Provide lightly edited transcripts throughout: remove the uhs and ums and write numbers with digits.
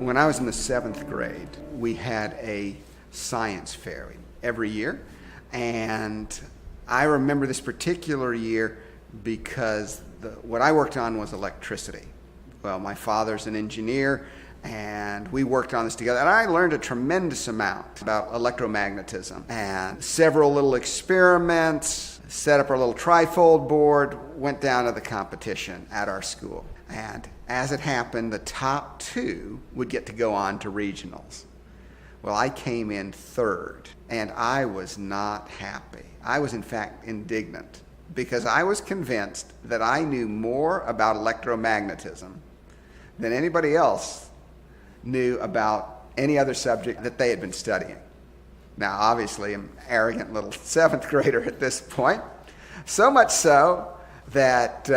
When I was in the 7th grade, we had a science fair every year, and I remember this particular year because what I worked on was electricity. Well, my father's an engineer, and we worked on this together, and I learned a tremendous amount about electromagnetism and several little experiments, set up our little trifold board, went down to the competition at our school. And as it happened, the top 2 would get to go on to regionals. Well, I came in 3rd, and I was not happy. I was, in fact, indignant because I was convinced that I knew more about electromagnetism than anybody else knew about any other subject that they had been studying. Now, obviously, I'm an arrogant little 7th grader at this point, so much so that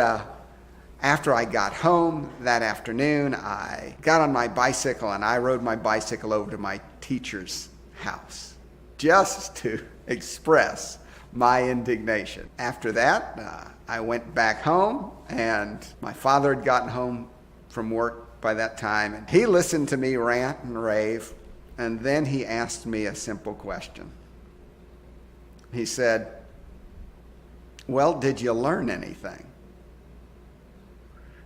after I got home that afternoon, I got on my bicycle and I rode my bicycle over to my teacher's house just to express my indignation. After that, I went back home, and my father had gotten home from work by that time, and he listened to me rant and rave, and then he asked me a simple question. He said, "Well, did you learn anything?"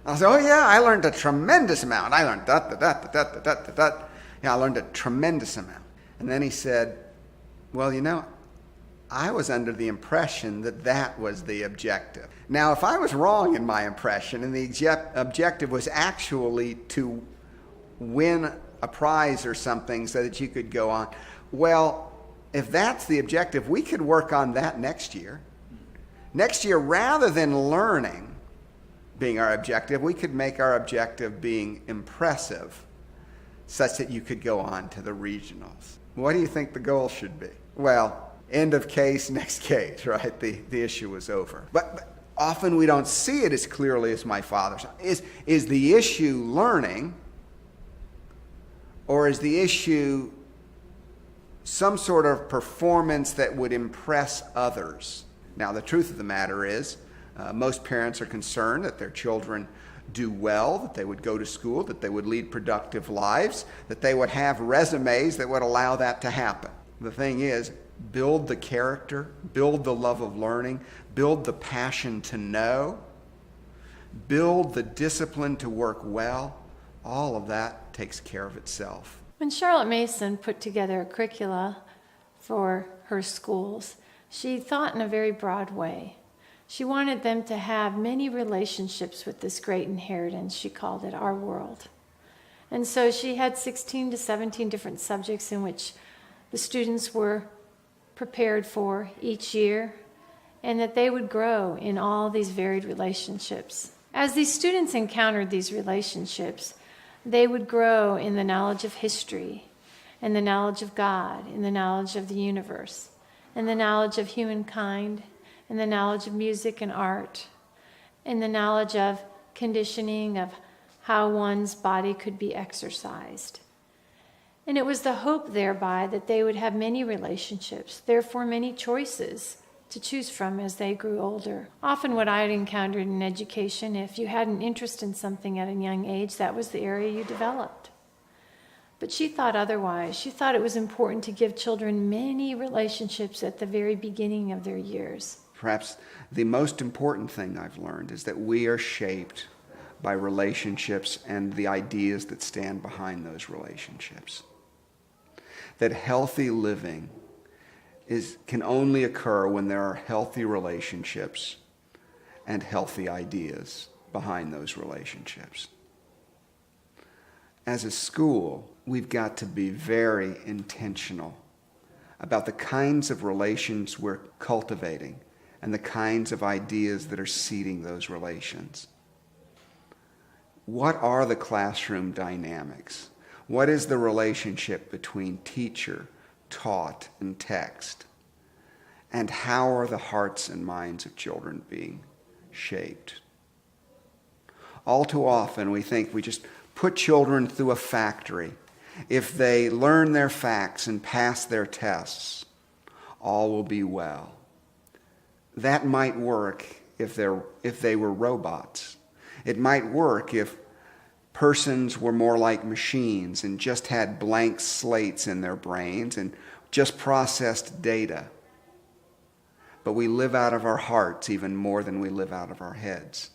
I said, "Oh yeah, I learned a tremendous amount. I learned that. Yeah, I learned a tremendous amount." And then he said, "Well, I was under the impression that that was the objective." Now, if I was wrong in my impression, and the objective was actually to win a prize or something so that you could go on, well, if that's the objective, we could work on that next year. Next year, rather than learning being our objective, we could make our objective being impressive such that you could go on to the regionals. What do you think the goal should be? Well, end of case, next case, right? The issue was over. But often we don't see it as clearly as my father saw. Is the issue learning, or is the issue some sort of performance that would impress others? Now, the truth of the matter is, most parents are concerned that their children do well, that they would go to school, that they would lead productive lives, that they would have resumes that would allow that to happen. The thing is, build the character, build the love of learning, build the passion to know, build the discipline to work well. All of that takes care of itself. When Charlotte Mason put together a curricula for her schools, she thought in a very broad way. She wanted them to have many relationships with this great inheritance. She called it our world. And so she had 16 to 17 different subjects in which the students were prepared for each year, and that they would grow in all these varied relationships. As these students encountered these relationships, they would grow in the knowledge of history, and the knowledge of God, in the knowledge of the universe, and the knowledge of humankind, and the knowledge of music and art, and the knowledge of conditioning, of how one's body could be exercised. And it was the hope thereby that they would have many relationships, therefore many choices to choose from as they grew older. Often what I had encountered in education, if you had an interest in something at a young age, that was the area you developed. But she thought otherwise. She thought it was important to give children many relationships at the very beginning of their years. Perhaps the most important thing I've learned is that we are shaped by relationships and the ideas that stand behind those relationships. That healthy living can only occur when there are healthy relationships and healthy ideas behind those relationships. As a school, we've got to be very intentional about the kinds of relations we're cultivating and the kinds of ideas that are seeding those relations. What are the classroom dynamics? What is the relationship between teacher, taught, and text? And how are the hearts and minds of children being shaped? All too often we think we just put children through a factory. If they learn their facts and pass their tests, all will be well. That might work if they were robots. It might work if persons were more like machines and just had blank slates in their brains and just processed data. But we live out of our hearts even more than we live out of our heads.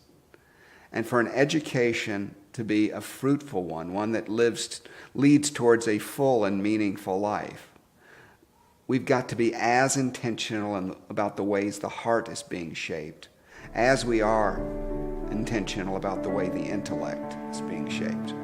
And for an education to be a fruitful one that leads towards a full and meaningful life, we've got to be as intentional about the ways the heart is being shaped as we are intentional about the way the intellect is being shaped.